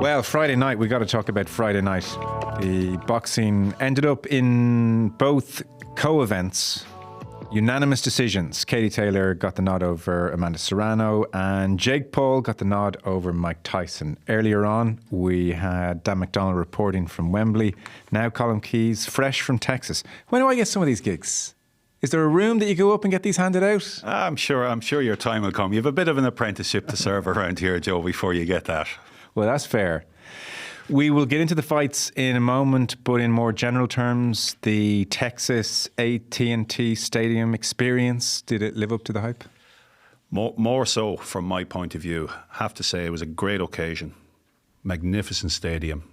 Well, Friday night, we got to talk about Friday night. The boxing ended up in both co-events. Unanimous decisions. Katie Taylor got the nod over Amanda Serrano and Jake Paul got the nod over Mike Tyson. Earlier on, we had Dan McDonald reporting from Wembley. Now Colm Keys, fresh from Texas. When do I get some of these gigs? Is there a room that you go up and get these handed out? I'm sure your time will come. You have a bit of an apprenticeship to serve around here, Joe, before you get that. Well, that's fair. We will get into the fights in a moment, but in more general terms, the Texas AT&T Stadium experience, did it live up to the hype? More so from my point of view. Have to say it was a great occasion. Magnificent stadium,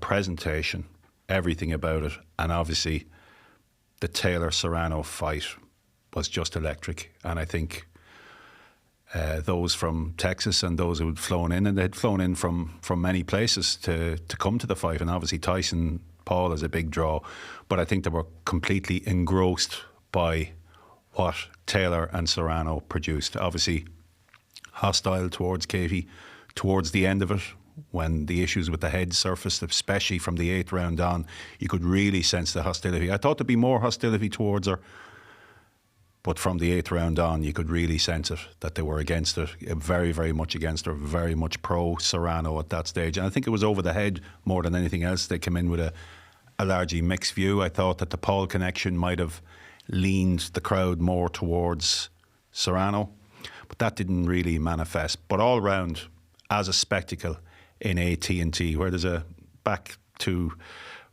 presentation, everything about it. And obviously the Taylor-Serrano fight was just electric. And I think those from Texas and those who had flown in, and they'd flown in from many places to come to the fight. And obviously Tyson, Paul is a big draw. But I think they were completely engrossed by what Taylor and Serrano produced. Obviously hostile towards Katie towards the end of it, when the issues with the head surfaced, especially from the 8th round on. You could really sense the hostility. I thought there'd be more hostility towards her, but from the 8th round on, you could really sense it, that they were against it, very, very much against her, very much pro-Serrano at that stage. And I think it was over the head more than anything else. They came in with a largely mixed view. I thought that the Paul connection might have leaned the crowd more towards Serrano, but that didn't really manifest. But all round, as a spectacle in AT&T, where there's a back to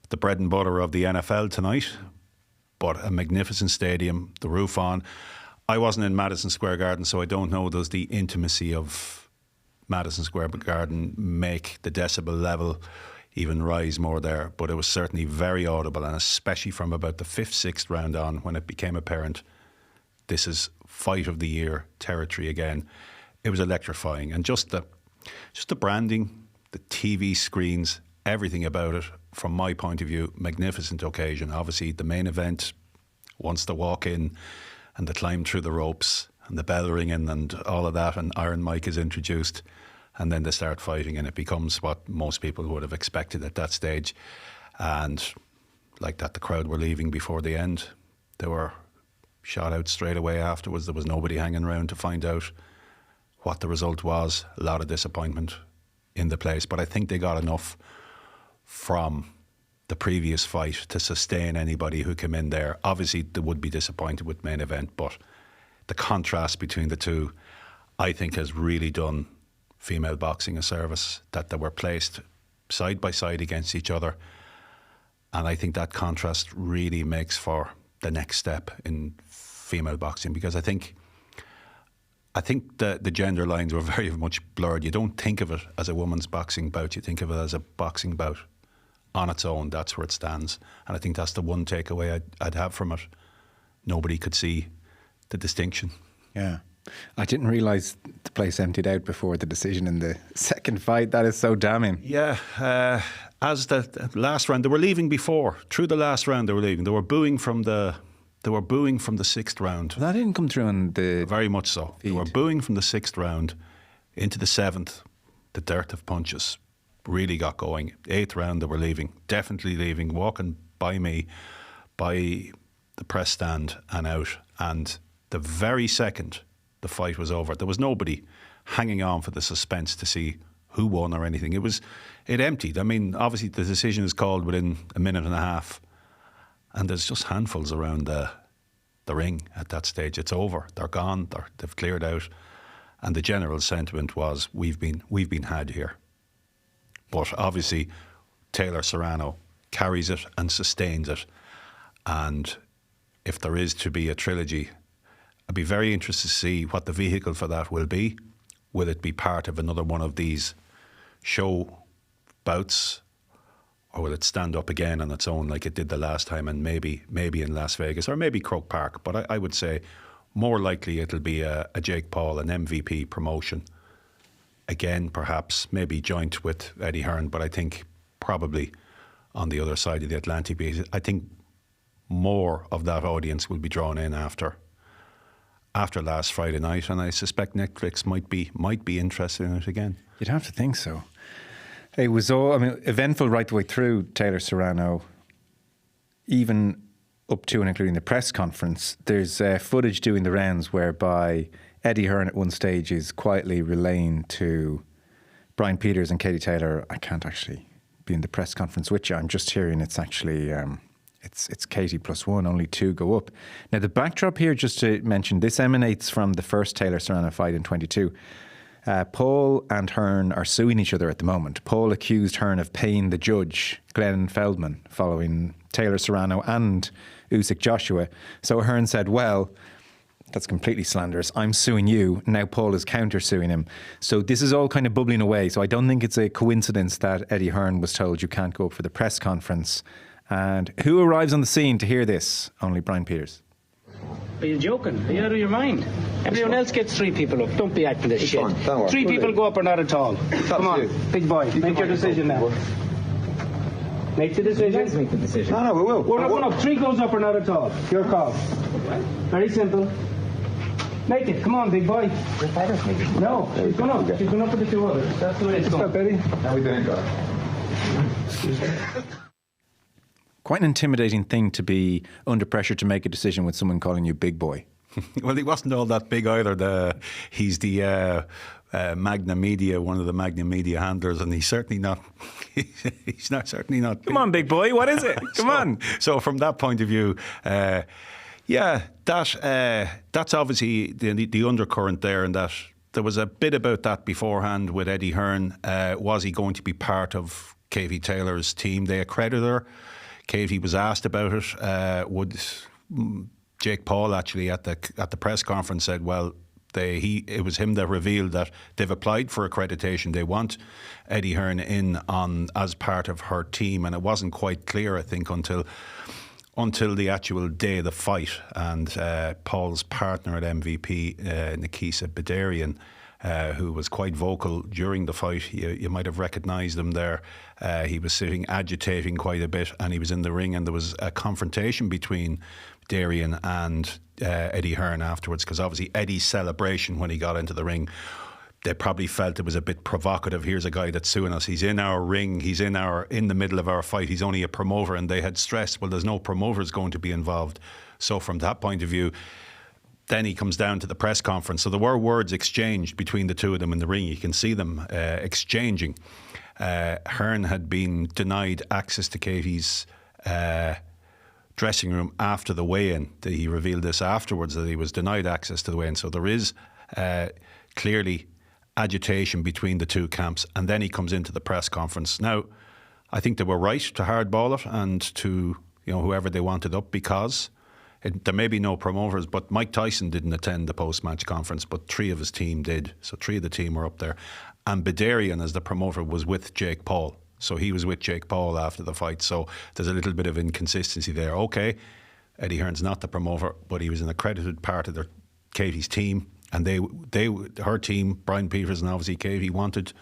the bread and butter of the NFL tonight, but a magnificent stadium, the roof on. I wasn't in Madison Square Garden, so I don't know, does the intimacy of Madison Square Garden make the decibel level even rise more there? But it was certainly very audible, and especially from about the 5th, 6th round on, when it became apparent this is fight of the year territory again. It was electrifying, and just the branding, the TV screens, everything about it, from my point of view, magnificent occasion. Obviously, the main event, once they walk in and they climb through the ropes and the bell ringing and all of that, and Iron Mike is introduced, and then they start fighting, and it becomes what most people would have expected at that stage. And like that, the crowd were leaving before the end. They were shot out straight away afterwards. There was nobody hanging around to find out what the result was. A lot of disappointment in the place, but I think they got enough from the previous fight to sustain anybody who came in there. Obviously they would be disappointed with main event, but the contrast between the two, I think, has really done female boxing a service, that they were placed side by side against each other. And I think that contrast really makes for the next step in female boxing, because I think the gender lines were very much blurred. You don't think of it as a women's boxing bout, you think of it as a boxing bout on its own. That's where it stands. And I think that's the one takeaway I'd have from it. Nobody could see the distinction. Yeah. I didn't realise the place emptied out before the decision in the second fight. That is so damning. Yeah. As the last round, they were leaving before. Through the last round they were leaving. They were booing from the 6th round. That didn't come through on the Very much so. feed. They were booing from the 6th round into the 7th. The dearth of punches really got going. 8th round they were leaving. Definitely leaving. Walking by me, by the press stand and out. And the very second the fight was over, there was nobody hanging on for the suspense to see who won or anything. It emptied. I mean, obviously the decision is called within a minute and a half, and there's just handfuls around the ring at that stage. It's over. They're gone. They've cleared out. And the general sentiment was, we've been had here. But obviously Taylor Serrano carries it and sustains it. And if there is to be a trilogy, I'd be very interested to see what the vehicle for that will be. Will it be part of another one of these show bouts, or will it stand up again on its own like it did the last time, and maybe in Las Vegas or maybe Croke Park? But I would say more likely it'll be a Jake Paul, an MVP promotion. Again, perhaps, maybe joint with Eddie Hearn, but I think probably on the other side of the Atlantic. Because I think more of that audience will be drawn in after last Friday night, and I suspect Netflix might be interested in it again. You'd have to think so. It was all, I mean, eventful right the way through. Taylor Serrano, even up to and including the press conference. There's footage doing the rounds whereby Eddie Hearn at one stage is quietly relaying to Brian Peters and Katie Taylor, I can't actually be in the press conference with you. I'm just hearing it's actually, it's Katie +1, only 2 go up. Now, the backdrop here, just to mention, this emanates from the first Taylor Serrano fight in 22. Paul and Hearn are suing each other at the moment. Paul accused Hearn of paying the judge, Glenn Feldman, following Taylor Serrano and Usyk Joshua. So Hearn said, well, that's completely slanderous. I'm suing you. Now Paul is counter-suing him. So this is all kind of bubbling away. So I don't think it's a coincidence that Eddie Hearn was told you can't go up for the press conference. And who arrives on the scene to hear this? Only Brian Peters. Are you joking? Are you out of your mind? Everyone else gets 3 people up. Don't be acting this shit. 3 people go up or not at all. Come on, big boy. Make your decision now. Make the decision. Let's make the decision. No, we will. We're not going up. 3 goes up or not at all. Your call. Very simple. Make it. Come on, big boy. No, she's going up. She's going up with the 2 others. That's the way it's going. Betty? Now we didn't go. Quite an intimidating thing to be under pressure to make a decision with someone calling you big boy. Well, he wasn't all that big either. He's the Magna Media, one of the Magna Media handlers, and he's certainly not. He's not certainly not. Come on, big boy. What is it? Come on. So from that point of view, that's obviously the undercurrent there, and that there was a bit about that beforehand with Eddie Hearn. Was he going to be part of Katie Taylor's team? They accredited her. Katie was asked about it. Would Jake Paul actually at the press conference said, well, it was him that revealed that they've applied for accreditation. They want Eddie Hearn in as part of her team, and it wasn't quite clear, I think, until the actual day of the fight. And Paul's partner at MVP, Nikisa Bedarian, who was quite vocal during the fight. You might have recognised him there. He was sitting agitating quite a bit, and he was in the ring, and there was a confrontation between Bedarian and Eddie Hearn afterwards, because obviously Eddie's celebration when he got into the ring, they probably felt it was a bit provocative. Here's a guy that's suing us. He's in our ring. He's in the middle of our fight. He's only a promoter, and they had stressed, well, there's no promoters going to be involved. So from that point of view, then he comes down to the press conference. So there were words exchanged between the two of them in the ring. You can see them exchanging. Hearn had been denied access to Katie's dressing room after the weigh-in. He revealed this afterwards, that he was denied access to the weigh-in. So there is clearly agitation between the two camps. And then he comes into the press conference. Now, I think they were right to hardball it and to whoever they wanted up, because there may be no promoters, but Mike Tyson didn't attend the post-match conference, but 3 of his team did. So 3 of the team were up there. And Bedarian, as the promoter, was with Jake Paul. So he was with Jake Paul after the fight. So there's a little bit of inconsistency there. Okay, Eddie Hearn's not the promoter, but he was an accredited part of Katie's team. And her team, Brian Peters and obviously Katie, wanted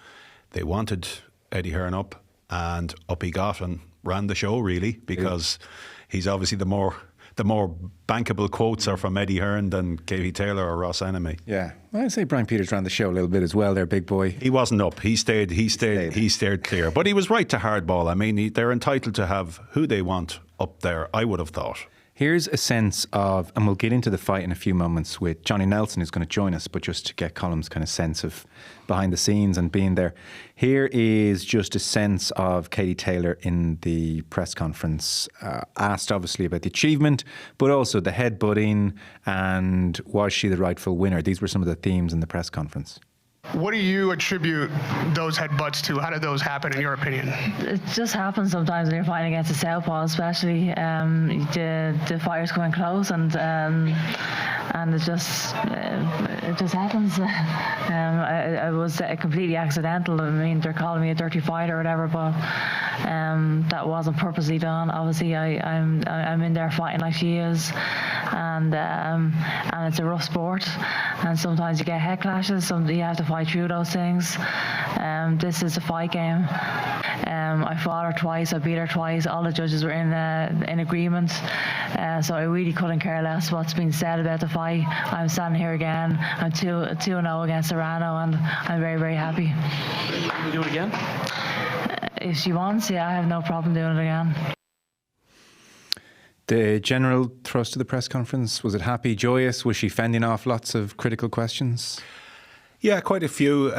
Eddie Hearn up, and up he got and ran the show, really, because he's obviously the more bankable quotes are from Eddie Hearn than Katie Taylor or Ross Enemy. Yeah, well, I'd say Brian Peters ran the show a little bit as well there, big boy. He wasn't up. He stayed clear. But he was right to hardball. I mean, they're entitled to have who they want up there, I would have thought. Here's a sense of, and we'll get into the fight in a few moments with Johnny Nelson, who's going to join us, but just to get Colm's kind of sense of behind the scenes and being there. Here is just a sense of Katie Taylor in the press conference, asked obviously about the achievement, but also the headbutting and was she the rightful winner? These were some of the themes in the press conference. What do you attribute those headbutts to? How did those happen, in your opinion? It just happens sometimes when you're fighting against a southpaw, especially. The fighters coming close, and it just happens. It was completely accidental. I mean, they're calling me a dirty fighter or whatever, but that wasn't purposely done. Obviously, I'm in there fighting like she is, and it's a rough sport, and sometimes you get head clashes. You have to fight through those things. This is a fight game. I fought her twice. I beat her twice. All the judges were in agreement. So I really couldn't care less what's been said about the fight. I'm standing here again. I'm 2-0 against Serrano, and I'm very, very happy. Can we do it again? if she wants, I have no problem doing it again. The general thrust of the press conference, was it happy, joyous? Was she fending off lots of critical questions? Yeah, quite a few.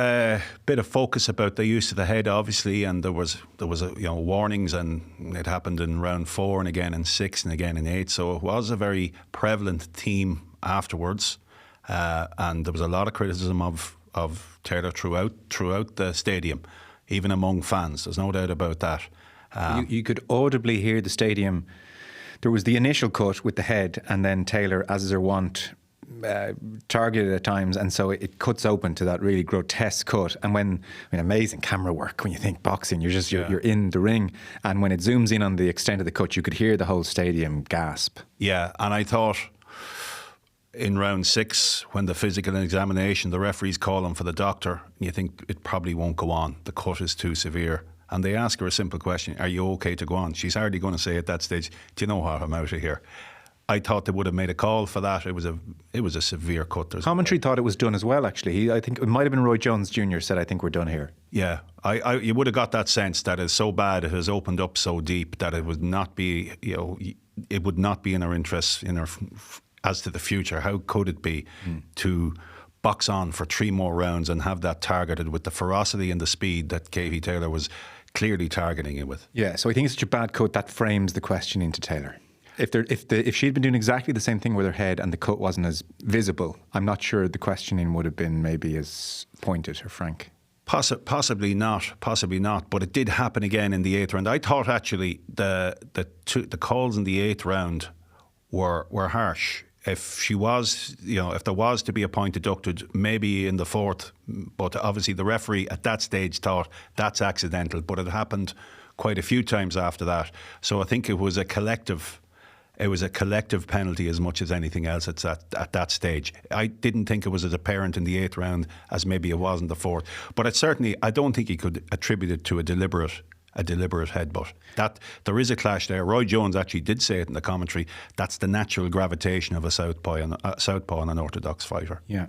Bit of focus about the use of the head, obviously, and there was warnings, and it happened in round 4 and again in 6 and again in 8. So it was a very prevalent theme afterwards, and there was a lot of criticism of Taylor throughout the stadium, even among fans. There's no doubt about that. You could audibly hear the stadium. There was the initial cut with the head, and then Taylor, as is her wont, targeted at times, and so it cuts open to that really grotesque cut. And amazing camera work when you think boxing, you're in the ring, and when it zooms in on the extent of the cut, you could hear the whole stadium gasp. Yeah, and I thought in round 6, when the physical examination, the referees call him for the doctor, and you think it probably won't go on, the cut is too severe. And they ask her a simple question, are you okay to go on? She's hardly going to say at that stage, do you know what, I'm out of here. I thought they would have made a call for that. It was a severe cut. Commentary thought it was done as well, actually. I think it might have been Roy Jones Jr. said, I think we're done here. Yeah, you would have got that sense that it's so bad, it has opened up so deep that it would not be, it would not be in our interests, as to the future. How could it be to box on for 3 more rounds and have that targeted with the ferocity and the speed that Katie Taylor was clearly targeting it with? Yeah, so I think it's such a bad cut that frames the question into Taylor. If she'd been doing exactly the same thing with her head and the cut wasn't as visible, I'm not sure the questioning would have been maybe as pointed or frank. Possibly not, but it did happen again in the 8th round. I thought actually the calls in the 8th round were harsh. If she was, if there was to be a point deducted, maybe in the 4th, but obviously the referee at that stage thought that's accidental, but it happened quite a few times after that. So I think it was a collective penalty as much as anything else at that stage. I didn't think it was as apparent in the 8th round as maybe it was in the 4th. But I don't think he could attribute it to a deliberate headbutt. That there is a clash there. Roy Jones actually did say it in the commentary. That's the natural gravitation of a southpaw and an orthodox fighter. Yeah.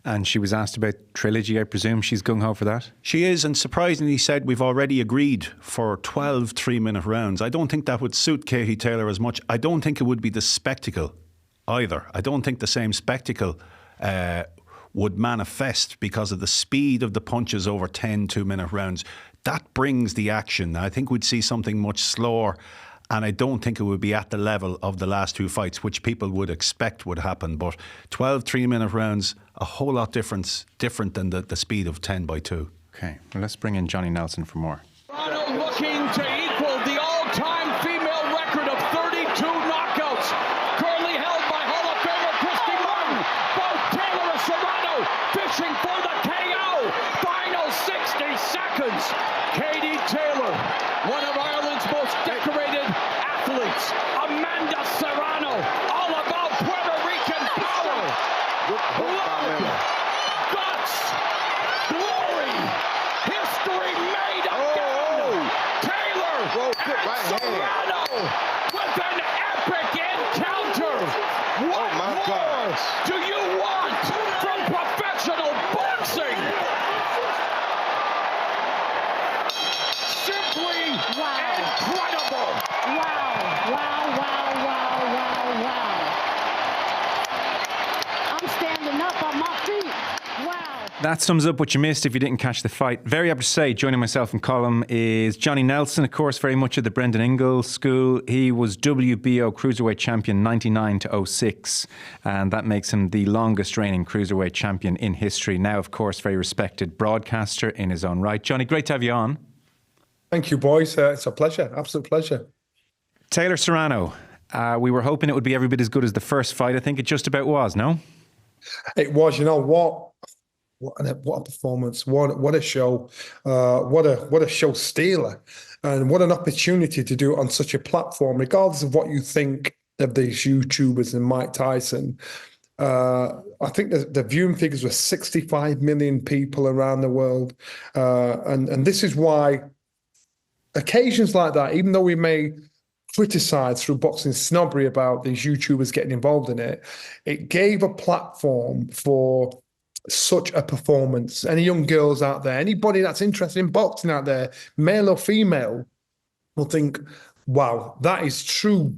And she was asked about trilogy. I presume she's gung-ho for that? She is, and surprisingly said we've already agreed for 12 3-minute rounds. I don't think that would suit Katie Taylor as much. I don't think it would be the spectacle either. I don't think the same spectacle would manifest because of the speed of the punches over 10 2-minute rounds. That brings the action. I think we'd see something much slower, and I don't think it would be at the level of the last 2 fights, which people would expect would happen. But 12 3-minute rounds, a whole lot different than the speed of 10 by 2. Okay, well, let's bring in Johnny Nelson for more. Serrano looking to equal the all-time female record of 32 knockouts, currently held by Hall of Famer Christy Martin. Both Taylor and Serrano fishing for the KO. Final 60 seconds. Katie Taylor, one of Ireland's most decorated athletes. Amanda Serrano, all about Puerto Rican power. Blood, guts, glory, history made again. Taylor and Serrano with an epic encounter. What more do you want from professional boxing? Simply incredible. I'm standing up on my feet. Wow. That sums up what you missed if you didn't catch the fight. Very happy to say, joining myself and Colm is Johnny Nelson, of course, very much of the Brendan Ingle school. He was WBO Cruiserweight champion 99 to 06, and that makes him the longest reigning Cruiserweight champion in history. Now, of course, very respected broadcaster in his own right. Johnny, great to have you on. Thank you, boys. It's a pleasure, absolute pleasure. Taylor Serrano, we were hoping it would be every bit as good as the first fight. I think it just about was, no? It was, what a performance, what a show, what a show stealer, and what an opportunity to do it on such a platform, regardless of what you think of these YouTubers and Mike Tyson. I think the viewing figures were 65 million people around the world, and this is why occasions like that, even though we may criticize through boxing snobbery about these YouTubers getting involved in it, it gave a platform for such a performance. Any young girls out there, anybody that's interested in boxing out there, male or female, will think, wow, that is true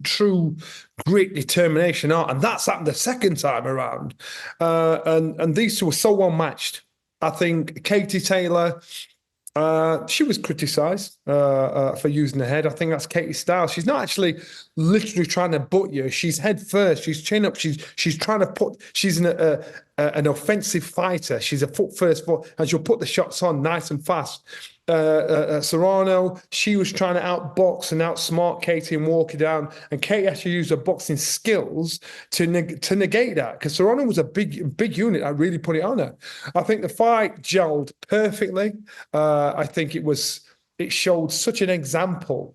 great determination art. And that's happened the second time around. And these two were so well matched. I think Katie Taylor, she was criticised for using the head. I think that's Katie's style. She's not actually literally trying to butt you. She's head first. She's chin up. She's trying to put. She's an offensive fighter. She's a foot first, and she'll put the shots on nice and fast. Serrano, she was trying to outbox and outsmart Katie and walk her down, and Katie actually used her boxing skills to negate that, because Serrano was a big unit. I really put it on her. I think the fight gelled perfectly. I think it showed such an example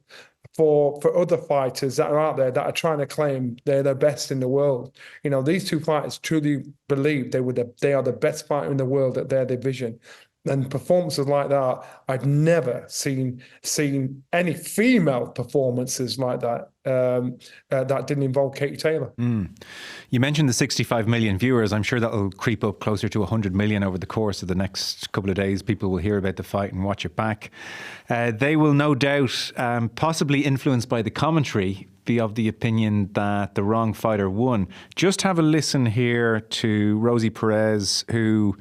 for other fighters that are out there that are trying to claim they're the best in the world. You know, these two fighters truly believe they are the best fighter in the world at their division. And performances like that, I've never seen any female performances like that that didn't involve Katie Taylor. You mentioned the 65 million viewers. I'm sure that'll creep up closer to 100 million over the course of the next couple of days. People will hear about the fight and watch it back. They will no doubt, possibly influenced by the commentary, be of the opinion that the wrong fighter won. Just have a listen here to Rosie Perez, who...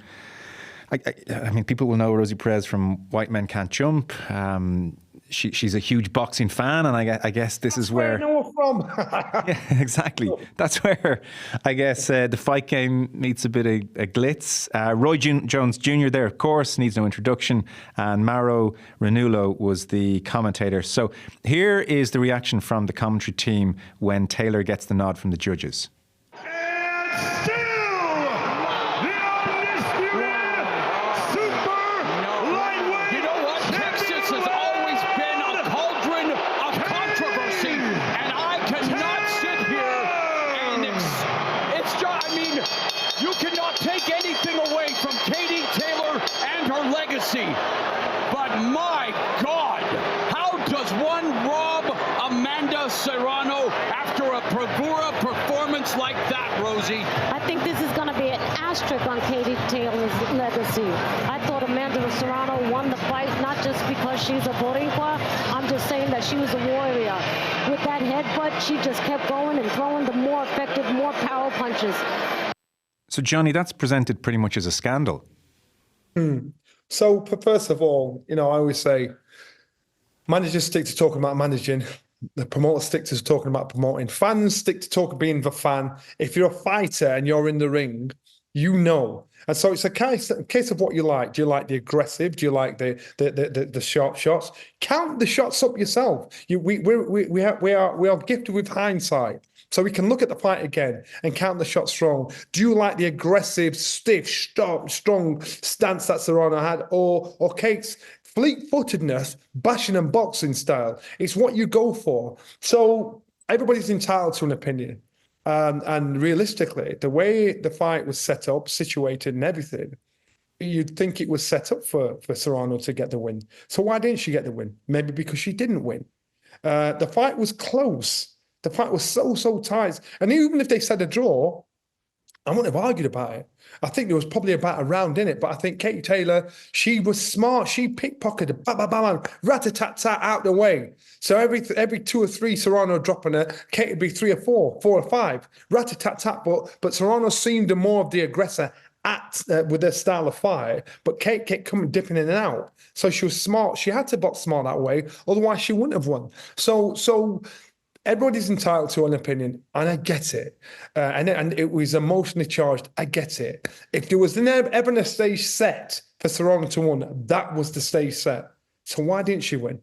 I mean, people will know Rosie Perez from White Men Can't Jump. She's a huge boxing fan, and I guess this is where... I know her from. Yeah, exactly. That's where, I guess, the fight game meets a bit of a glitz. Roy Jones Jr. there, of course, needs no introduction, and Mauro Ranullo was the commentator. So here is the reaction from the commentary team when Taylor gets the nod from the judges. But my God, how does one rob Amanda Serrano after a bravura performance like that, Rosie? I think this is going to be an asterisk on Katie Taylor's legacy. I thought Amanda Serrano won the fight, not just because she's a Boricua. I'm just saying that she was a warrior. With that headbutt, she just kept going and throwing the more effective, more power punches. So, Johnny, that's presented pretty much as a scandal. So, first of all, you know, I always say managers stick to talking about managing. The promoters stick to talking about promoting. Fans stick to talking being the fan. If you're a fighter and you're in the ring, you know. And so it's a case of what you like. Do you like the aggressive? Do you like the sharp shots? Count the shots up yourself. We are gifted with hindsight. So we can look at the fight again and count the shots strong. Do you like the aggressive, stiff, strong stance that Serrano had, or Kate's fleet-footedness, bashing and boxing style? It's what you go for. So everybody's entitled to an opinion. And realistically, the way the fight was set up, situated and everything, you'd think it was set up for Serrano to get the win. So why didn't she get the win? Maybe because she didn't win. The fight was close. The fight was so tight. And even if they said a draw, I wouldn't have argued about it. I think there was probably about a round in it, but I think Katie Taylor, she was smart. She pickpocketed, rat-a-tat-tat out the way. So every 2 or 3 Serrano dropping her, Katie would be 3 or 4 or 5, rat-a-tat-tat. But Serrano seemed more of the aggressor with their style of fight, but Kate kept coming dipping in and out. So she was smart. She had to box smart that way, otherwise she wouldn't have won. So everybody's entitled to an opinion, and I get it. And it was emotionally charged. I get it. If there was ever a stage set for Serrano to win, that was the stage set. So why didn't she win?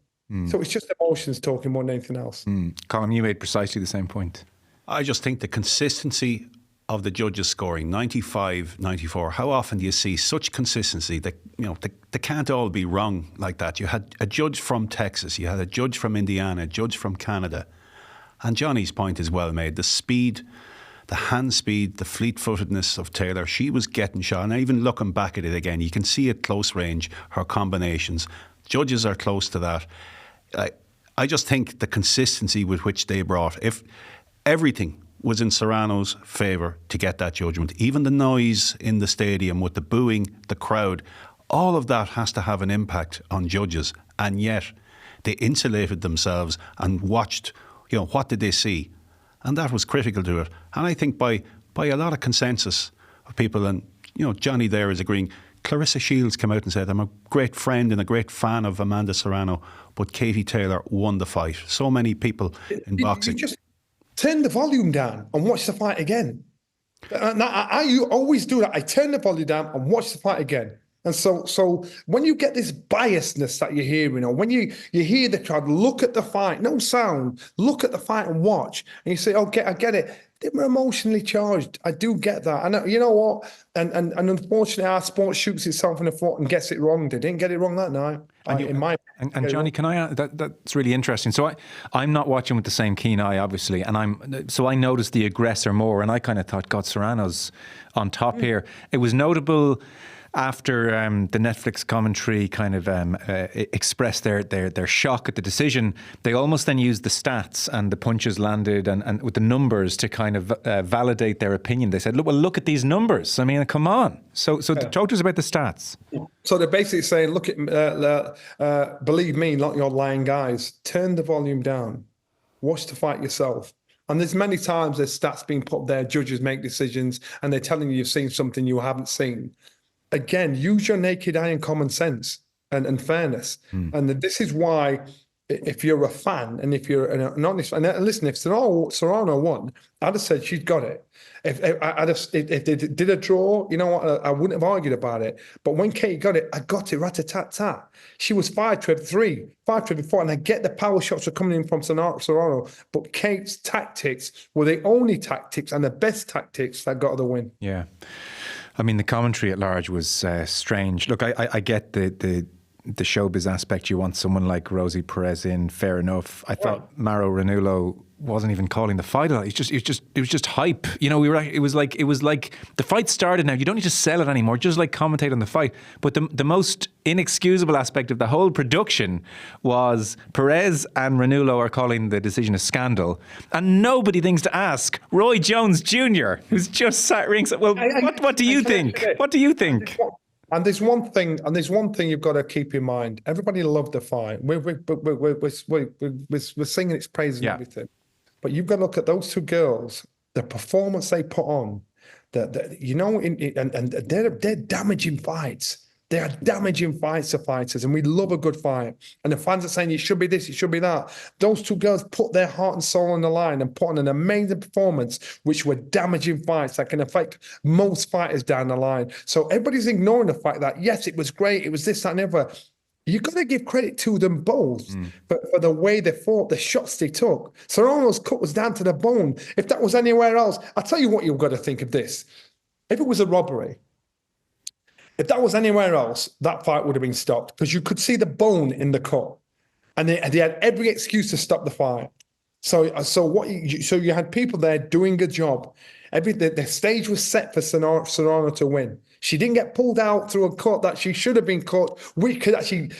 So it's just emotions talking more than anything else. Colm, you made precisely the same point. I just think the consistency of the judges scoring 95, 94. How often do you see such consistency that, you know, they can't all be wrong like that? You had a judge from Texas, you had a judge from Indiana, a judge from Canada. And Johnny's point is well made. The speed, the hand speed, the fleet-footedness of Taylor, she was getting shot. And even looking back at it again, you can see at close range her combinations. Judges are close to that. I just think the consistency with which they brought, if everything was in Serrano's favour to get that judgment. Even the noise in the stadium with the booing, the crowd, all of that has to have an impact on judges. And yet they insulated themselves and watched, what did they see? And that was critical to it. And I think by a lot of consensus of people, and Johnny there is agreeing, Clarissa Shields came out and said, I'm a great friend and a great fan of Amanda Serrano, but Katie Taylor won the fight. So many people in boxing. You just turn the volume down and watch the fight again. I always do that. I turn the volume down and watch the fight again. And so when you get this biasness that you're hearing, or when you hear the crowd, look at the fight, no sound, look at the fight and watch, and you say, okay, I get it. They were emotionally charged. I do get that. And you know what? And unfortunately, our sport shoots itself in the foot and gets it wrong. They didn't get it wrong that night. And Johnny, can I add, that's really interesting. So I'm not watching with the same keen eye, obviously, and I noticed the aggressor more, and I kind of thought, God, Serrano's on top here. It was notable after the Netflix commentary kind of expressed their shock at the decision. They almost then used the stats and the punches landed and with the numbers to kind of validate their opinion. They said, look at these numbers. I mean, come on. So talk to us about the stats. So they're basically saying, look at, believe me, not your lying guys. Turn the volume down. Watch the fight yourself. And there's many times there's stats being put there, judges make decisions, and they're telling you you've seen something you haven't seen. Again, use your naked eye and common sense and fairness. And this is why, if you're a fan and if you're an honest fan, and listen, if Serrano won, I'd have said she'd got it. If they did a draw, you know what, I wouldn't have argued about it. But when Kate got it, I got it rat-a-tat-tat. She was 5-3, 5-4, and I get the power shots were coming in from Serrano, but Kate's tactics were the only tactics and the best tactics that got her the win. Yeah. I mean, the commentary at large was strange. Look, I get the showbiz aspect. You want someone like Rosie Perez in, fair enough. I thought Mauro Ranullo wasn't even calling the fight. It was just hype. It was like the fight started now. You don't need to sell it anymore. Just like commentate on the fight. But the most inexcusable aspect of the whole production was Perez and Ranullo are calling the decision a scandal, and nobody thinks to ask Roy Jones Jr., who's just sat ringside. Well, what do you think? What do you think? And there's one thing you've got to keep in mind. Everybody loved the fight. We're singing its praises and everything. But you've got to look at those two girls, the performance they put on, and they're damaging fights. They are damaging fights to fighters, and we love a good fight. And the fans are saying it should be this, it should be that. Those two girls put their heart and soul on the line and put on an amazing performance, which were damaging fights that can affect most fighters down the line. So everybody's ignoring the fact that, yes, it was great, it was this, that, and the other. You've got to give credit to them both for the way they fought, the shots they took. Serrano's cut was down to the bone. If that was anywhere else, I'll tell you what you've got to think of this. If it was a robbery, if that was anywhere else, that fight would have been stopped because you could see the bone in the cut. And they had every excuse to stop the fight. So you had people there doing a job. The stage was set for Serrano to win. She didn't get pulled out through a cut that she should have been cut, which could actually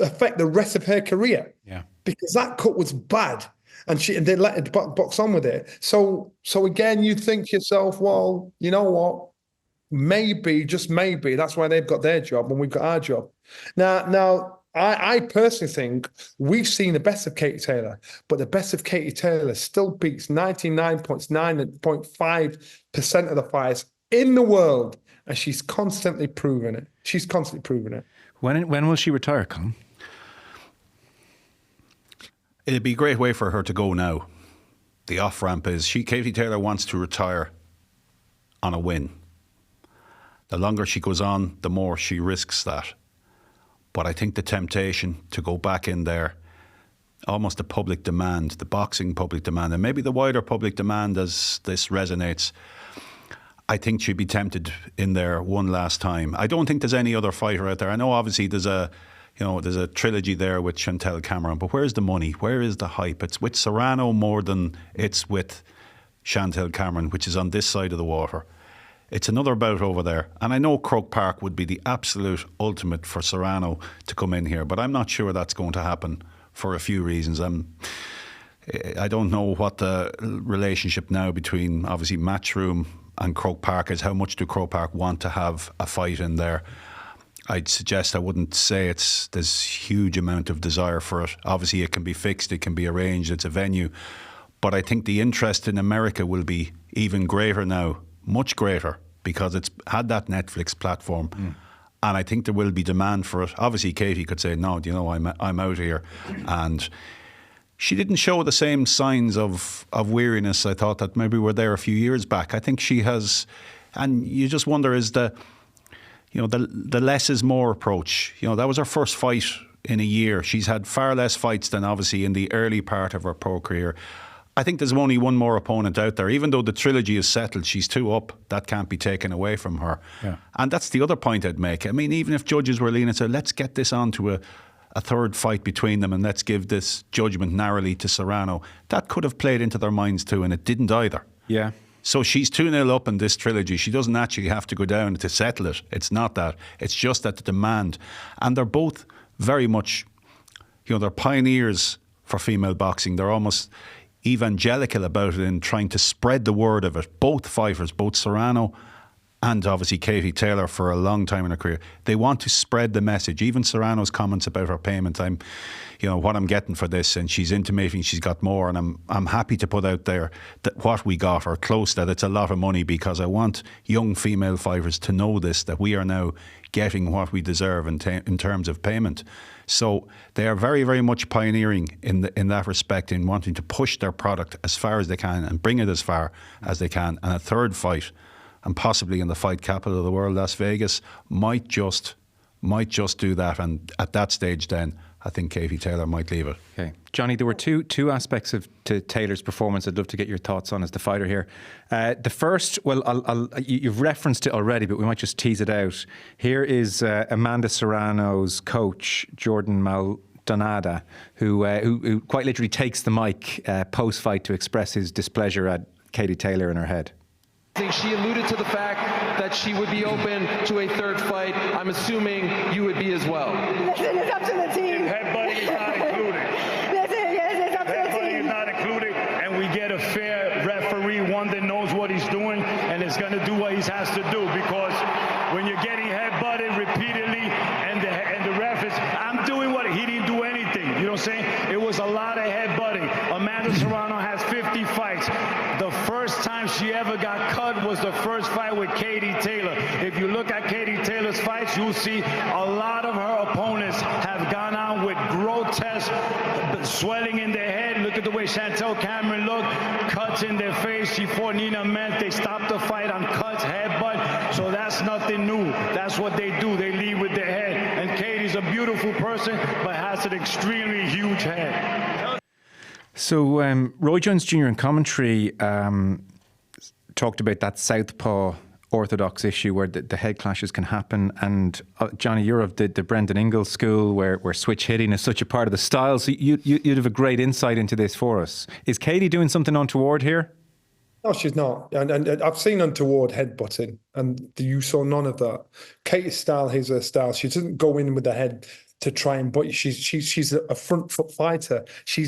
affect the rest of her career. Yeah, because that cut was bad, and they let her box on with it. So again, you think to yourself, well, you know what? Maybe, just maybe, that's why they've got their job and we've got our job. Now. I personally think we've seen the best of Katie Taylor, but the best of Katie Taylor still beats 99.9.5% of the fighters in the world, and she's constantly proving it. When will she retire, Colm? It'd be a great way for her to go now. The off-ramp is Katie Taylor wants to retire on a win. The longer she goes on, the more she risks that. But I think the temptation to go back in there, almost the public demand, the boxing public demand, and maybe the wider public demand as this resonates, I think she'd be tempted in there one last time. I don't think there's any other fighter out there. I know obviously there's a trilogy there with Chantel Cameron, but where's the money? Where is the hype? It's with Serrano more than it's with Chantel Cameron, which is on this side of the water. It's another bout over there. And I know Croke Park would be the absolute ultimate for Serrano to come in here, but I'm not sure that's going to happen for a few reasons. I don't know what the relationship now between obviously Matchroom and Croke Park is. How much do Croke Park want to have a fight in there? I'd suggest I wouldn't say there's huge amount of desire for it. Obviously, it can be fixed, it can be arranged, it's a venue. But I think the interest in America will be even greater now, much greater, because it's had that Netflix platform. And I think there will be demand for it. Obviously, Katie could say, no, I'm out here. And she didn't show the same signs of weariness I thought that maybe were there a few years back. I think she has, and you just wonder, is the less is more approach. That was her first fight in a year. She's had far less fights than obviously in the early part of her pro career. I think there's only one more opponent out there. Even though the trilogy is settled, she's 2 up. That can't be taken away from her. Yeah. And that's the other point I'd make. I mean, even if judges were leaning, so let's get this on to a third fight between them and let's give this judgment narrowly to Serrano. That could have played into their minds too, and it didn't either. Yeah. So she's 2-0 up in this trilogy. She doesn't actually have to go down to settle it. It's not that. It's just that the demand. And they're both very much, they're pioneers for female boxing. They're almost evangelical about it in trying to spread the word of it. Both fighters, both Serrano and obviously Katie Taylor for a long time in her career, they want to spread the message. Even Serrano's comments about her payment, what I'm getting for this, and she's intimating she's got more, and I'm happy to put out there that what we got, or close, that it's a lot of money, because I want young female fighters to know this, that we are now getting what we deserve in terms of payment. So they are very, very much pioneering in that respect, in wanting to push their product as far as they can and bring it as far as they can. And a third fight, and possibly in the fight capital of the world, Las Vegas, might just do that. And at that stage then, I think Katie Taylor might leave it. Okay. Johnny, there were two aspects to Taylor's performance I'd love to get your thoughts on as the fighter here. The first, well, you've referenced it already, but we might just tease it out. Here is Amanda Serrano's coach, Jordan Maldonado, who quite literally takes the mic post-fight to express his displeasure at Katie Taylor in her head. I think she alluded to the fact that she would be open to a third fight. I'm assuming you would be as well. Listen, it's up to the team. Headbutting is not included. Listen, yes, it's up to the team. Headbutting is not included, and we get a fair referee, one that knows what he's doing and is going to do what he has to do. Because when you're getting headbutted repeatedly, and the ref is, I'm doing what he didn't do anything. You know what I'm saying? It was a lot of headbutting. Amanda Serrano has 50 fights. The first time she ever got cut was the first fight with Katie Taylor. If you look at Katie Taylor's fights, you'll see a lot of her opponents have gone out with grotesque swelling in their head. Look at the way Chantel Cameron looked, cuts in their face. She fought Nina Ment. They stopped the fight on cuts, headbutt. So that's nothing new. That's what they do. They lead with their head. And Katie's a beautiful person, but has an extremely huge head. So Roy Jones Jr. in commentary talked about that southpaw orthodox issue where the head clashes can happen. And Johnny, you're of the Brendan Ingalls school where switch hitting is such a part of the style. So you'd have a great insight into this for us. Is Katie doing something untoward here? No, she's not. And I've seen untoward headbutting, and you saw none of that. Katie's style is her style. She doesn't go in with the head to try and, but she's a front foot fighter. She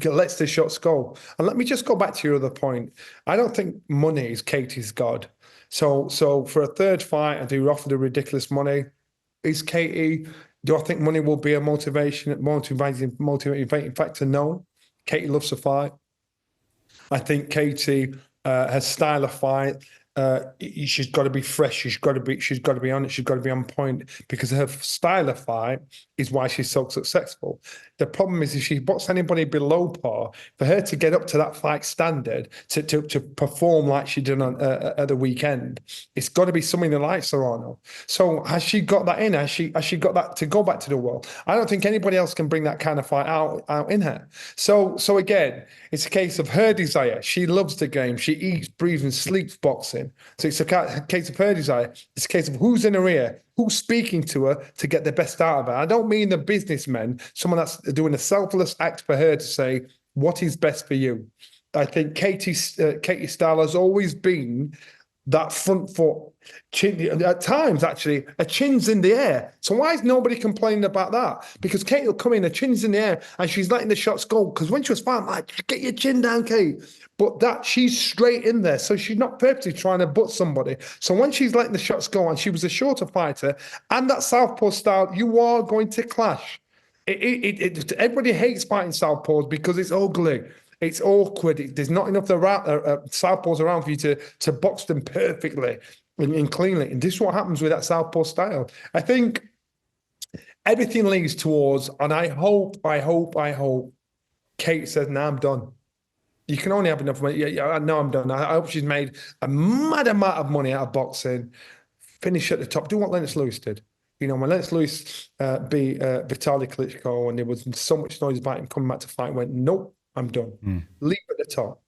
lets the shots go. And let me just go back to your other point. I don't think money is Katie's god. So for a third fight, and to offer the ridiculous money, is Katie? Do I think money will be a motivating factor? No. Katie loves to fight. I think Katie, her style of fight, she's got to be fresh. She's got to be on it. She's got to be on point, because her style of fight is why she's so successful. The problem is if she boxes anybody below par, for her to get up to that fight standard, to perform like she did on at the weekend, it's got to be something like Serrano. So has she got that in her? Has she got that to go back to the world? I don't think anybody else can bring that kind of fight out in her. So again, it's a case of her desire. She loves the game. She eats, breathes, and sleeps boxing. So it's a case of her desire. It's a case of who's in her ear, who's speaking to her to get the best out of her. I don't mean the businessman, someone that's doing a selfless act for her to say what is best for you. I think Katie's style has always been that front foot, chin, at times actually, a chin's in the air. So why is nobody complaining about that? Because Kate will come in, her chin's in the air, and she's letting the shots go. Because when she was fighting, like, get your chin down, Kate. But that she's straight in there, so she's not purposely trying to butt somebody. So when she's letting the shots go, and she was a shorter fighter, and that southpaw style, you are going to clash. Everybody hates fighting southpaws because it's ugly. It's awkward. There's not enough southpaws around for you to box them perfectly and cleanly. And this is what happens with that southpaw style. I think everything leads towards, and I hope Kate says, "No, I'm done. You can only have enough money. Yeah, I know I'm done. I hope she's made a mad amount of money out of boxing. Finish at the top. Do what Lennox Lewis did. You know, when Lennox Lewis beat Vitaly Klitschko, and there was so much noise about him coming back to fight, went, nope. I'm done. Leave at the top.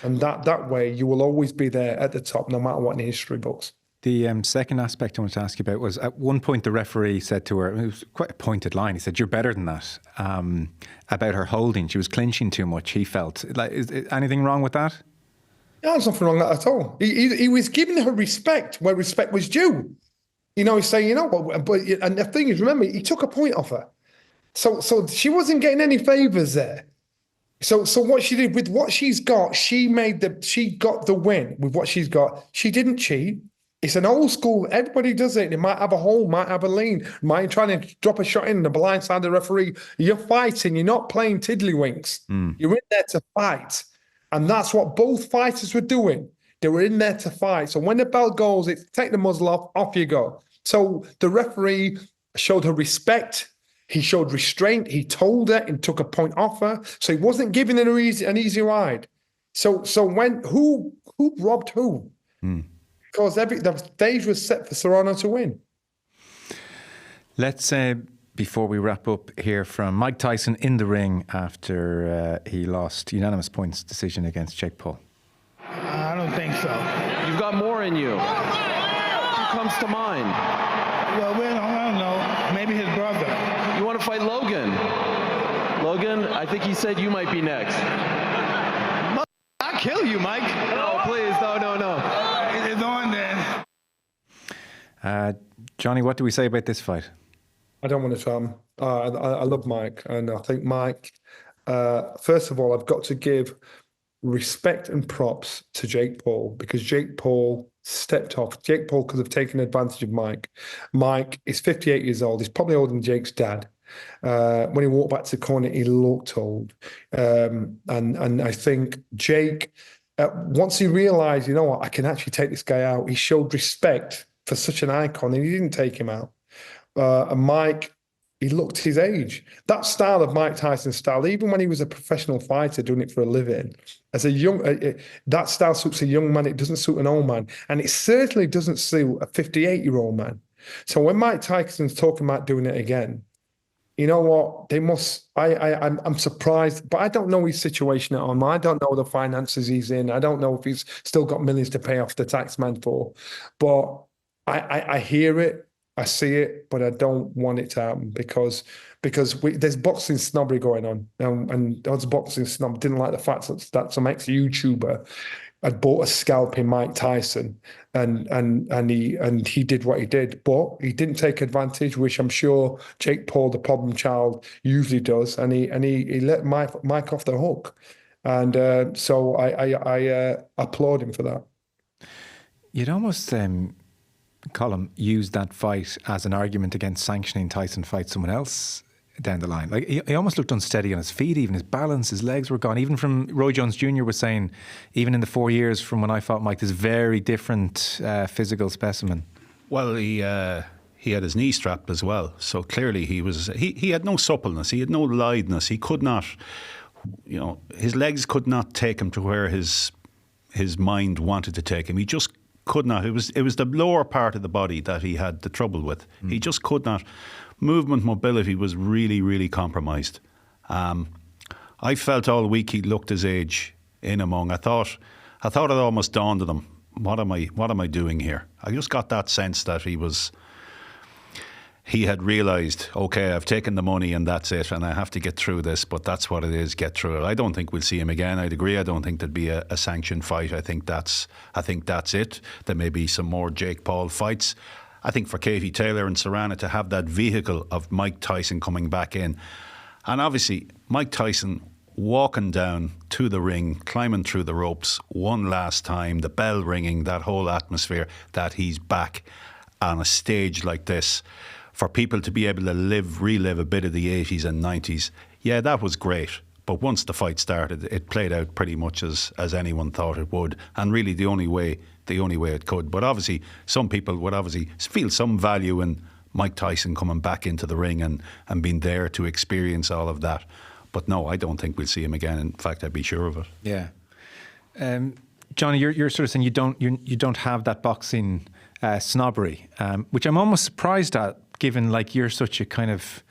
And that way you will always be there at the top, no matter what in the history books. The second aspect I wanted to ask you about was, at one point the referee said to her, it was quite a pointed line, he said, "You're better than that," about her holding. She was clinching too much, he felt. Like, is anything wrong with that? No, there's nothing wrong with that at all. He was giving her respect where respect was due. You know, he's saying, you know what, but and the thing is, remember, he took a point off her. So she wasn't getting any favours there. So what she did with what she's got, she got the win with what she's got. She didn't cheat. It's an old school. Everybody does it. They might have a hole, might have a lean, might try to drop a shot in the blind side of the referee. You're fighting. You're not playing tiddlywinks. You're in there to fight. And that's what both fighters were doing. They were in there to fight. So when the bell goes, it's take the muzzle off you go. So the referee showed her respect. He showed restraint. He told her and took a point off her. So he wasn't giving her an easy ride. So when who robbed who? Because the stage was set for Serrano to win. Let's before we wrap up, hear from Mike Tyson in the ring after he lost unanimous points decision against Jake Paul. I don't think so. You've got more in you. Who comes to mind? Well, I don't know. Maybe his brother. You want to fight Logan? Logan, I think he said you might be next. I'll kill you, Mike. No, please, no. It's on then. Johnny, what do we say about this fight? I don't want to try him. I love Mike, and I think Mike, first of all, I've got to give respect and props to Jake Paul, because Jake Paul stepped off. Jake Paul could have taken advantage of Mike. Mike is 58 years old. He's probably older than Jake's dad. When he walked back to the corner, he looked old. And I think Jake, once he realised, you know what, I can actually take this guy out, he showed respect for such an icon, and he didn't take him out. And Mike, he looked his age. That style of Mike Tyson's style, even when he was a professional fighter doing it for a living, as a young, that style suits a young man. It doesn't suit an old man, and it certainly doesn't suit a 58-year-old man. So when Mike Tyson's talking about doing it again, you know what? They must. I'm surprised, but I don't know his situation at home. I don't know the finances he's in. I don't know if he's still got millions to pay off the tax man for. But I hear it. I see it, but I don't want it to happen because there's boxing snobbery going on, and those boxing snob didn't like the fact that some ex-YouTuber had bought a scalp in Mike Tyson, and he did what he did, but he didn't take advantage, which I'm sure Jake Paul, the problem child, usually does, and he let Mike off the hook, and so I applaud him for that. You'd almost Colm used that fight as an argument against sanctioning Tyson fight someone else down the line. Like he almost looked unsteady on his feet, even his balance, his legs were gone. Even from Roy Jones Jr. was saying, even in the 4 years from when I fought Mike, this very different physical specimen. Well, he had his knee strapped as well, so clearly he had no suppleness, he had no litheness, he could not, his legs could not take him to where his mind wanted to take him. He just could not. It was the lower part of the body that he had the trouble with. He just could not. Movement, mobility was really, really compromised. I felt all week he looked his age in among. I thought it almost dawned on him. What am I doing here? I just got that sense that he was. he had realised, okay, I've taken the money and that's it, and I have to get through this, but that's what it is, get through it. I don't think we'll see him again. I'd agree. I don't think there'd be a sanctioned fight. I think that's it. There may be some more Jake Paul fights. I think for Katie Taylor and Serrano to have that vehicle of Mike Tyson coming back in, and obviously Mike Tyson walking down to the ring, climbing through the ropes one last time, the bell ringing, that whole atmosphere, that he's back on a stage like this, for people to be able to relive a bit of the 80s and 90s, yeah, that was great. But once the fight started, it played out pretty much as anyone thought it would, and really the only way it could. But obviously, some people would obviously feel some value in Mike Tyson coming back into the ring and being there to experience all of that. But no, I don't think we'll see him again. In fact, I'd be sure of it. Yeah, Johnny, you're sort of saying you don't have that boxing snobbery, which I'm almost surprised at, given like you're such a kind of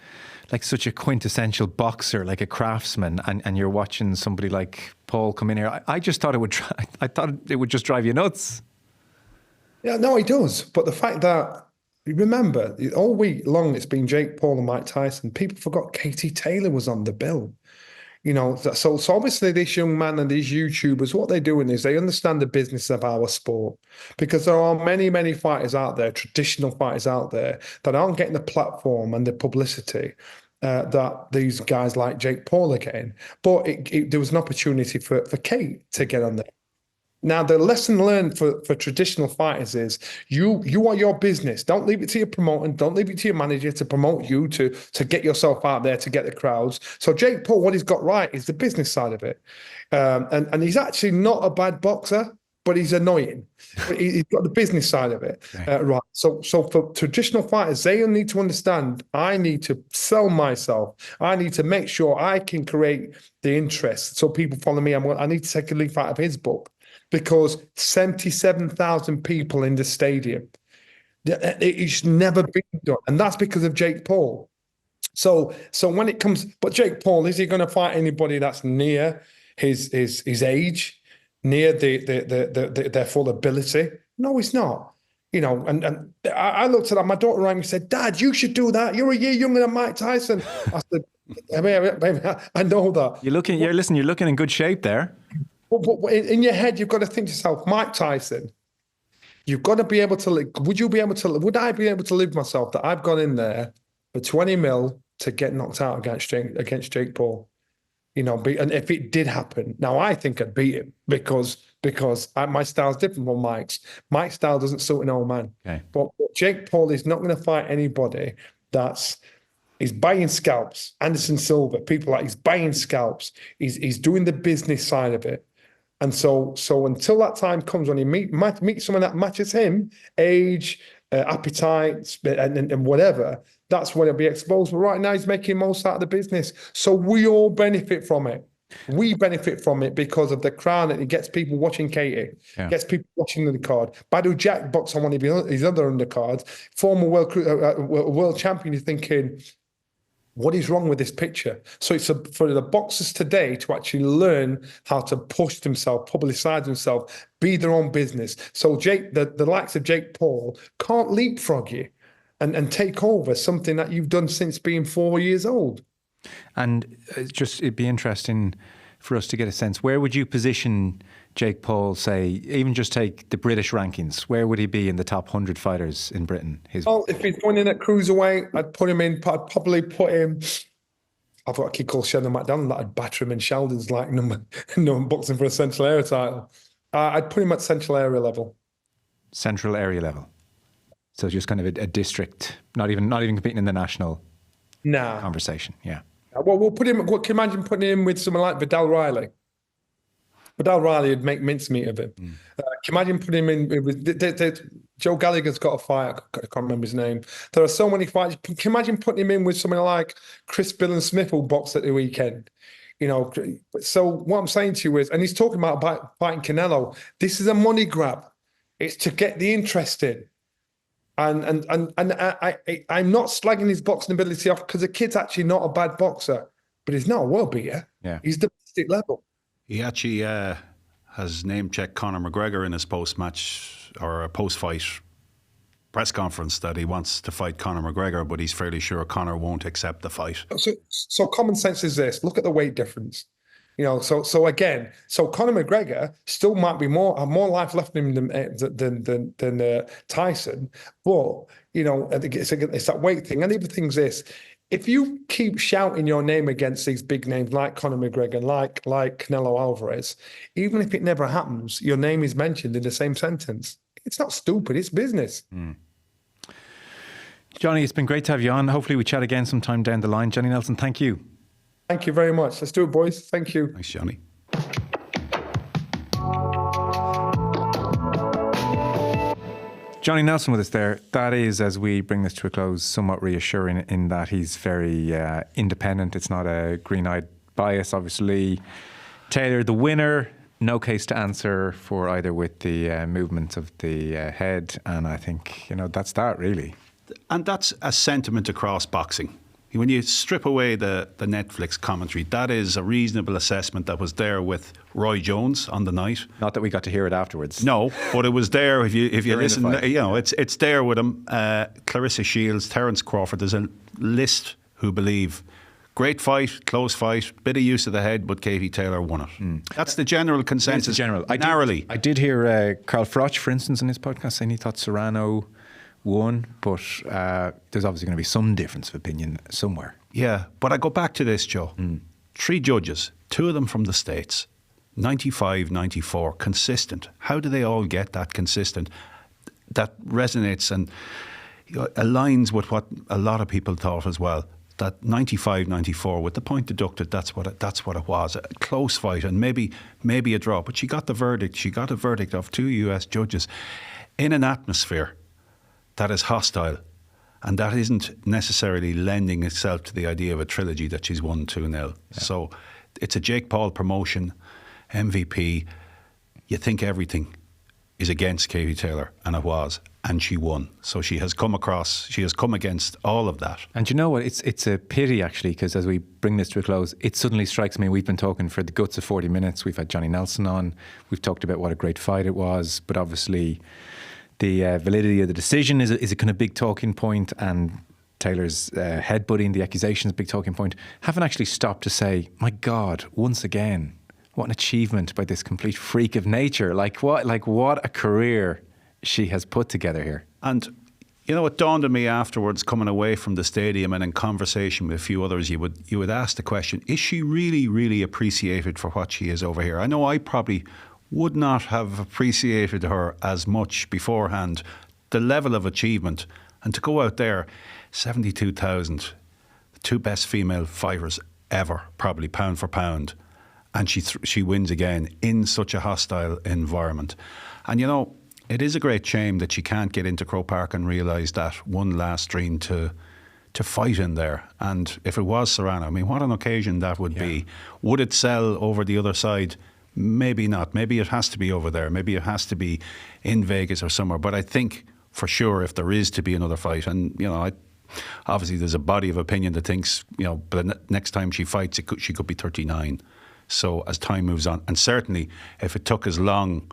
like such a quintessential boxer, like a craftsman, and you're watching somebody like Paul come in here. I just thought I thought it would just drive you nuts. Yeah, no, he does. But the fact that, remember, all week long it's been Jake Paul and Mike Tyson. People forgot Katie Taylor was on the bill. You know, so obviously this young man and these YouTubers, what they're doing is they understand the business of our sport, because there are many, many fighters out there, traditional fighters out there, that aren't getting the platform and the publicity that these guys like Jake Paul are getting. But there was an opportunity for Kate to get on there. Now, the lesson learned for traditional fighters is you are your business. Don't leave it to your promoter. Don't leave it to your manager to promote you, to get yourself out there, to get the crowds. So Jake Paul, what he's got right is the business side of it. And he's actually not a bad boxer, but he's annoying. But he's got the business side of it. Right. So for traditional fighters, they need to understand, I need to sell myself. I need to make sure I can create the interest so people follow me. I need to take a leaf out of his book. Because 77,000 people in the stadium, it's never been done, and that's because of Jake Paul. So when it comes, but Jake Paul, is he going to fight anybody that's near his age, near their full ability? No, he's not. You know, and I looked at that. My daughter rang me and said, "Dad, you should do that. You're a year younger than Mike Tyson." I said, I know that. You're looking in good shape there. But in your head, you've got to think to yourself, Mike Tyson, you've got to be able to live. Would I be able to live myself that I've gone in there for 20 mil to get knocked out against Jake Paul? You know, and if it did happen, now I think I'd beat him because my style's different from Mike's. Mike's style doesn't suit an old man. Okay. But Jake Paul is not going to fight anybody he's buying scalps. Anderson Silva, people like, he's buying scalps. He's doing the business side of it. And so until that time comes when he meets someone that matches him, age, appetite, and whatever, that's when it'll be exposed. But right now he's making most out of the business. So we all benefit from it. We benefit from it because of the crown that it gets people watching Katie, gets people watching the card. Badu Jack boxed on one of his other undercards, former world champion. You're thinking, what is wrong with this picture? So it's for the boxers today to actually learn how to push themselves, publicize themselves, be their own business. So the likes of Jake Paul can't leapfrog you and take over something that you've done since being 4 years old. And it'd be interesting for us to get a sense, where would you position Jake Paul, say, even just take the British rankings, where would he be in the top 100 fighters in Britain? Well, if he's going in at Cruiserweight, I'd probably put him, I've got a kid called Sheldon McDonald that I'd batter him in Sheldon's like number boxing for a Central Area title. I'd put him at Central Area level. Central Area level. So just kind of a district, not even competing in the national conversation. Yeah. Well, we'll put him. Can you imagine putting him with someone like Vidal Riley? Vidal Riley would make mincemeat of him. Can you imagine putting him in with Joe Gallagher's got a fight. I can't remember his name. There are so many fights. Can you imagine putting him in with someone like Chris Bill and Smith, who boxed at the weekend? You know. So what I'm saying to you is, and he's talking about fighting Canelo. This is a money grab. It's to get the interest in. And I'm not slagging his boxing ability off, because the kid's actually not a bad boxer, but he's not a world beater. Yeah. He's domestic level. He actually has name-checked Conor McGregor in his post-match or post-fight press conference that he wants to fight Conor McGregor, but he's fairly sure Conor won't accept the fight. So common sense is this: look at the weight difference. You know, so Conor McGregor still might be more life left in him than Tyson, but you know, I think it's that weight thing. And the other thing's this: if you keep shouting your name against these big names like Conor McGregor, like Canelo Alvarez, even if it never happens, your name is mentioned in the same sentence. It's not stupid; it's business. Johnny, it's been great to have you on. Hopefully, we chat again sometime down the line. Johnny Nelson, thank you. Thank you very much. Let's do it, boys. Thank you. Thanks, Johnny. Johnny Nelson with us there. That is, as we bring this to a close, somewhat reassuring in that he's very independent. It's not a green-eyed bias, obviously. Taylor, the winner, no case to answer for either with the movement of the head. And I think, you know, that's that, really. And that's a sentiment across boxing. When you strip away the Netflix commentary, that is a reasonable assessment that was there with Roy Jones on the night. Not that we got to hear it afterwards. No, but it was there. If you listen, you know, it's there with him. Clarissa Shields, Terence Crawford. There's a list who believe great fight, close fight, bit of use of the head, but Katie Taylor won it. That's the general consensus. Narrowly. I did hear Carl Froch, for instance, in his podcast saying he thought Serrano won, but there's obviously going to be some difference of opinion somewhere. Yeah, but I go back to this, Joe. 3 judges, 2 of them from the States, 95, 94, consistent. How do they all get that consistent? That resonates and aligns with what a lot of people thought as well. That 95, 94, with the point deducted, that's what it was. A close fight and maybe a draw. But she got the verdict. She got a verdict of 2 US judges in an atmosphere that is hostile, and that isn't necessarily lending itself to the idea of a trilogy that she's won 2-0. Yeah. So it's a Jake Paul promotion, MVP. You think everything is against Katie Taylor, and it was, and she won. So she has come against all of that. And you know what? It's a pity, actually, because as we bring this to a close, it suddenly strikes me, we've been talking for the guts of 40 minutes. We've had Johnny Nelson on. We've talked about what a great fight it was, but obviously the validity of the decision is a kind of big talking point, and Taylor's headbutting, the accusation is a big talking point. Haven't actually stopped to say, my God, once again, what an achievement by this complete freak of nature. Like what a career she has put together here. And you know, it dawned on me afterwards, coming away from the stadium and in conversation with a few others, you would ask the question, is she really, really appreciated for what she is over here? I know I probably would not have appreciated her as much beforehand, the level of achievement. And to go out there, 72,000, the 2 best female fighters ever, probably pound for pound, and she wins again in such a hostile environment. And you know, it is a great shame that she can't get into Croke Park and realise that one last dream to fight in there. And if it was Serrano, I mean, what an occasion that would be. Would it sell over the other side? Maybe not. Maybe it has to be over there. Maybe it has to be in Vegas or somewhere. But I think for sure, if there is to be another fight, and you know, obviously there's a body of opinion that thinks, you know, but next time she fights, she could be 39. So as time moves on, and certainly if it took as long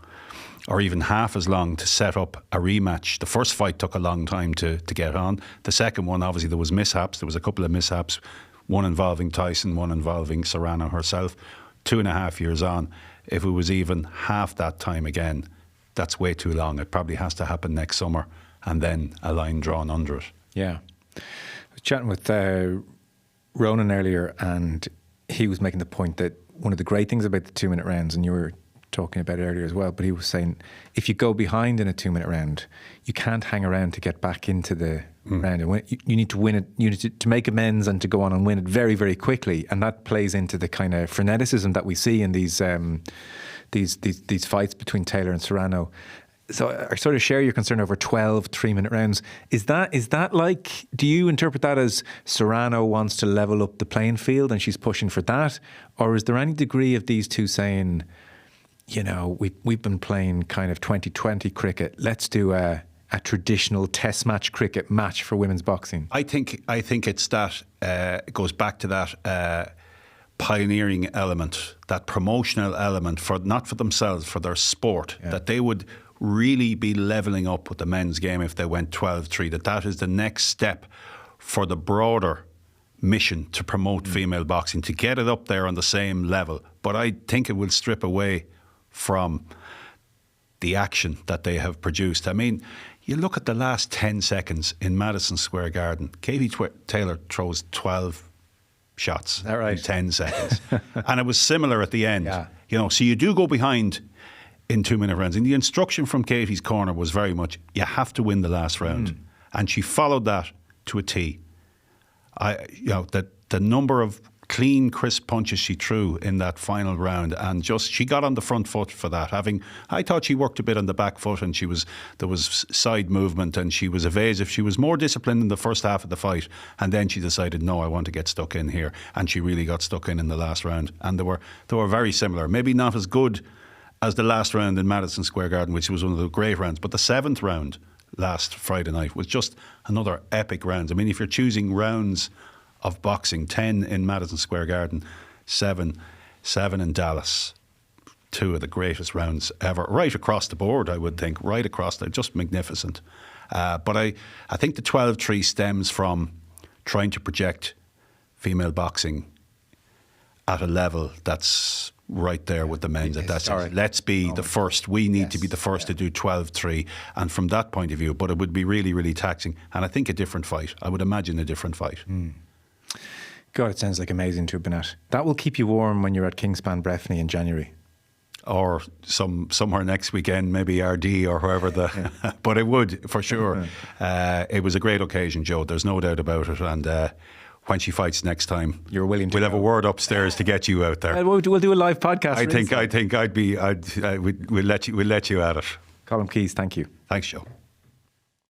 or even half as long to set up a rematch, the first fight took a long time to get on. The second one, obviously there was mishaps. There was a couple of mishaps, one involving Tyson, one involving Serrano herself. 2.5 years on, if it was even half that time again, that's way too long. It probably has to happen next summer and then a line drawn under it. Yeah. I was chatting with Ronan earlier, and he was making the point that one of the great things about the 2-minute rounds, and you were talking about it earlier as well, but he was saying if you go behind in a 2-minute round, you can't hang around to get back into the round. And you need to win it, you need to make amends and to go on and win it very, very quickly. And that plays into the kind of freneticism that we see in these fights between Taylor and Serrano. So I sort of share your concern over 12 3-minute rounds. Is that like, do you interpret that as Serrano wants to level up the playing field and she's pushing for that? Or is there any degree of these two saying, you know, we've been playing kind of 2020 cricket, let's do a traditional test match cricket match for women's boxing? I think it's that, it goes back to that pioneering element, that promotional element, not for themselves, for their sport, that they would really be levelling up with the men's game if they went 12-3, that is the next step for the broader mission to promote female boxing, to get it up there on the same level. But I think it will strip away from the action that they have produced. I mean, you look at the last 10 seconds in Madison Square Garden, Katie Taylor throws 12 shots in 10 seconds. And it was similar at the end. Yeah. You know, so you do go behind in 2-minute rounds. And the instruction from Katie's corner was very much, you have to win the last round. And she followed that to a T. The number of clean, crisp punches she threw in that final round, and she got on the front foot for that. I thought she worked a bit on the back foot, and there was side movement, and she was evasive. She was more disciplined in the first half of the fight, and then she decided, no, I want to get stuck in here, and she really got stuck in the last round. And they were very similar, maybe not as good as the last round in Madison Square Garden, which was one of the great rounds, but the 7th round last Friday night was just another epic round. I mean, if you're choosing rounds of boxing, 10 in Madison Square Garden, 7 in Dallas, 2 of the greatest rounds ever, right across the board, I would think, right across there, just magnificent. But I think the 12-3 stems from trying to project female boxing at a level that's right there with the men's. Let's be the first. We need to be the first to do 12-3. And from that point of view, but it would be really, really taxing. And I think a different fight. I would imagine a different fight. God, it sounds like amazing to have been at. That will keep you warm when you're at Kingspan Breffni in January. Or somewhere next weekend, maybe RD or whoever but it would, for sure. It was a great occasion, Joe. There's no doubt about it. And when she fights next time, you're willing to. We'll have a word upstairs to get you out there. We'll do a live podcast. I think we'll let you at it. Colm Keys, thank you. Thanks, Joe.